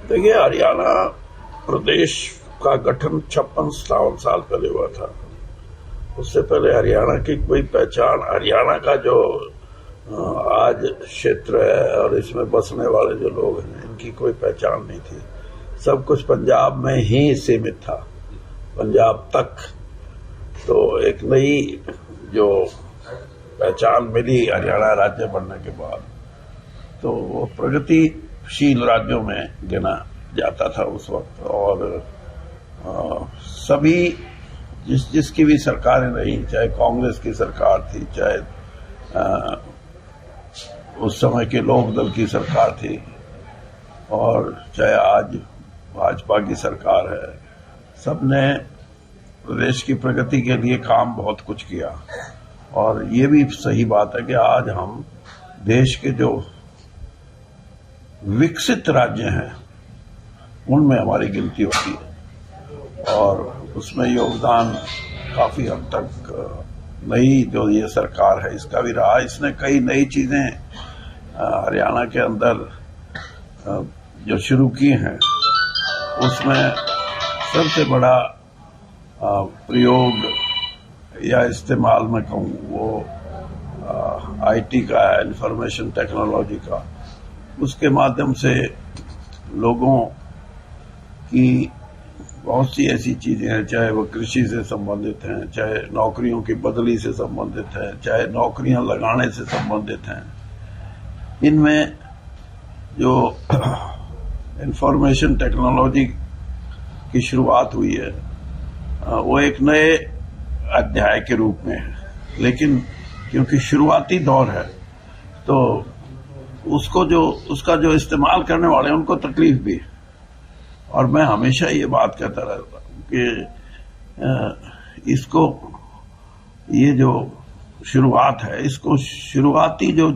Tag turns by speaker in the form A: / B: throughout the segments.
A: देखिए, हरियाणा प्रदेश का गठन 56-57 साल पहले हुआ था। उससे पहले हरियाणा की कोई पहचान, हरियाणा का जो आज क्षेत्र है और इसमें बसने वाले जो लोग हैं, इनकी कोई पहचान नहीं थी। सब कुछ पंजाब में ही सीमित था, पंजाब तक। तो एक नई जो पहचान मिली हरियाणा राज्य बनने के बाद, तो वो प्रगतिशील राज्यों में गिना जाता था उस वक्त। और सभी जिसकी भी सरकारें रही, चाहे कांग्रेस की सरकार थी, चाहे उस समय के लोक दल की सरकार थी, और चाहे आज भाजपा की सरकार है, सबने प्रदेश की प्रगति के लिए काम बहुत कुछ किया। और ये भी सही बात है कि आज हम देश के जो विकसित राज्य हैं उनमें हमारी गिनती होती है, और उसमें योगदान काफी हद तक नई जो ये सरकार है इसका भी रहा। इसने कई नई चीजें हरियाणा के अंदर जो शुरू की हैं, उसमें सबसे बड़ा प्रयोग या इस्तेमाल में कहूँ वो आईटी का है, इंफॉर्मेशन टेक्नोलॉजी का। उसके माध्यम से लोगों की बहुत सी ऐसी चीजें हैं, चाहे वो कृषि से संबंधित हैं, चाहे नौकरियों की बदली से संबंधित हैं, चाहे नौकरियां लगाने से संबंधित हैं। इनमें जो इंफॉर्मेशन टेक्नोलॉजी की शुरुआत हुई है, वो एक नए अध्याय के रूप में है, लेकिन क्योंकि शुरुआती दौर है तो उसका जो इस्तेमाल करने वाले हैं उनको तकलीफ भी है। और मैं हमेशा ये बात कहता रहता हूं कि ये जो शुरुआत है, इसको शुरुआती जो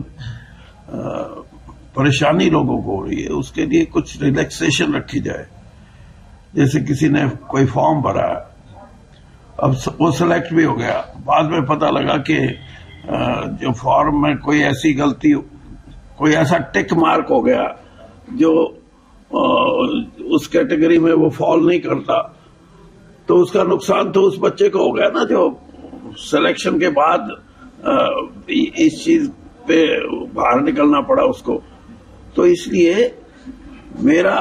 A: परेशानी लोगों को हो रही है, उसके लिए कुछ रिलैक्सेशन रखी जाए। जैसे किसी ने कोई फॉर्म भरा, अब वो सिलेक्ट भी हो गया, बाद में पता लगा कि जो फॉर्म में कोई ऐसी गलती, कोई ऐसा टिक मार्क हो गया जो उस कैटेगरी में वो फॉल नहीं करता, तो उसका नुकसान तो उस बच्चे को हो गया ना, जो सिलेक्शन के बाद इस चीज पे बाहर निकलना पड़ा उसको। तो इसलिए मेरा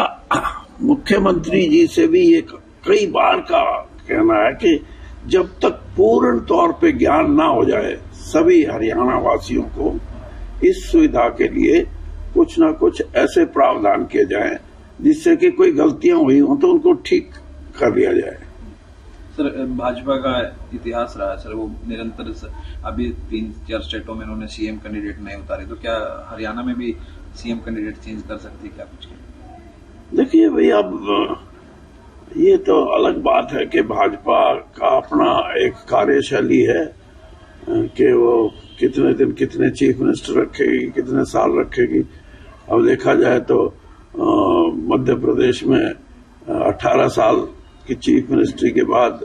A: मुख्यमंत्री जी से भी ये कई बार का कहना है कि जब तक पूर्ण तौर पे ज्ञान ना हो जाए सभी हरियाणा वासियों को, इस सुविधा के लिए कुछ ना कुछ ऐसे प्रावधान किए जाएं जिससे कि कोई गलतियां हुई हो तो उनको ठीक कर लिया जाए।
B: सर, भाजपा का इतिहास रहा है सर, वो निरंतर अभी 3-4 स्टेटों में उन्होंने सीएम कैंडिडेट नहीं उतारे, तो क्या हरियाणा में भी सीएम कैंडिडेट चेंज कर सकती है क्या कुछ?
A: देखिए भाई, अब ये तो अलग बात है कि भाजपा का अपना एक कार्यशैली है कि वो कितने दिन कितने चीफ मिनिस्टर रखेगी, कितने साल रखेगी। अब देखा जाए तो मध्य प्रदेश में 18 साल की चीफ मिनिस्ट्री के बाद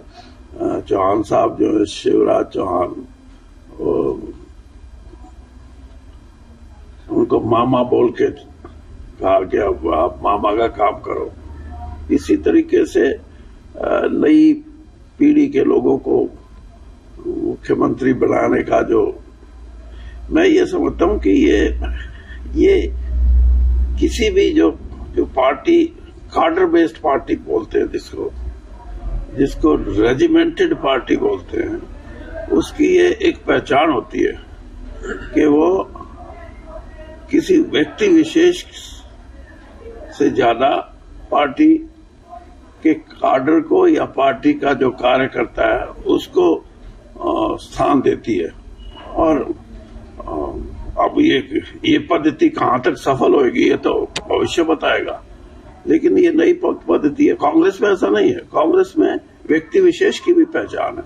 A: चौहान साहब जो है, शिवराज चौहान, उनको मामा बोल के कहा कि अब आप मामा का काम करो। इसी तरीके से नई पीढ़ी के लोगों को मुख्यमंत्री बनाने का जो मैं ये समझता हूं कि ये किसी भी जो पार्टी, कार्डर बेस्ड पार्टी बोलते हैं जिसको रेजिमेंटेड पार्टी बोलते हैं, उसकी ये एक पहचान होती है कि वो किसी व्यक्ति विशेष से ज्यादा पार्टी के कार्डर को या पार्टी का जो कार्य करता है उसको स्थान देती है। और अब ये पद्धति कहां तक सफल होगी ये तो भविष्य बताएगा, लेकिन ये नई पद्धति है। कांग्रेस में ऐसा नहीं है। कांग्रेस में व्यक्ति विशेष की भी पहचान है,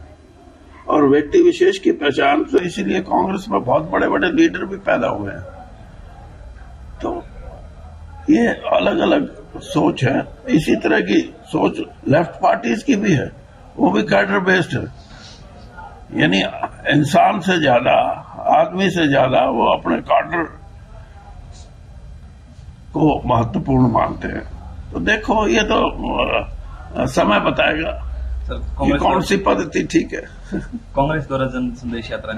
A: और व्यक्ति विशेष की पहचान तो इसीलिए कांग्रेस में बहुत बड़े बड़े लीडर भी पैदा हुए हैं। तो ये अलग अलग सोच है। इसी तरह की सोच लेफ्ट पार्टीज की भी है, वो भी कैडर बेस्ड है, यानी इंसान से ज्यादा, आदमी से ज्यादा वो अपने कैडर को महत्वपूर्ण मानते हैं। तो देखो ये तो समय बताएगा
B: सर
A: कि
B: कांग्रेस
A: कौन सी पद्धति ठीक है।
B: कांग्रेस द्वारा जन संदेश यात्रा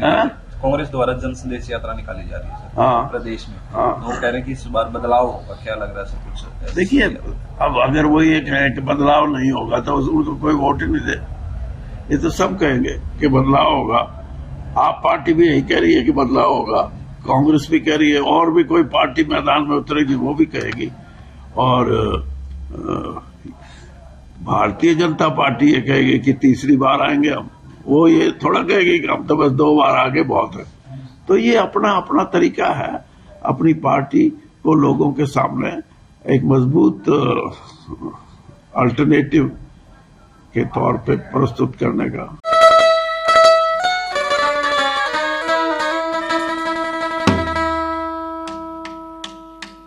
B: कांग्रेस द्वारा जन संदेश यात्रा निकाली जा रही है सर
A: हाँ।
B: प्रदेश में।
A: हाँ।
B: तो वो कह रहे हैं कि इस बार बदलाव होगा, क्या लग रहा है सर कुछ?
A: देखिए अब अगर वो ये कहें कि बदलाव नहीं होगा तो उनको कोई वोट ही नहीं दे। ये तो सब कहेंगे कि बदलाव होगा। आप पार्टी भी यही कह रही है कि बदलाव होगा, कांग्रेस भी कह रही है, और भी कोई पार्टी मैदान में उतरेगी वो भी कहेगी। और भारतीय जनता पार्टी ये कहेगी कि तीसरी बार आएंगे हम, वो ये थोड़ा कहेगी कि हम तो बस 2 बार आगे बहुत है। तो ये अपना अपना तरीका है अपनी पार्टी को लोगों के सामने एक मजबूत अल्टरनेटिव के तौर पे प्रस्तुत करने का।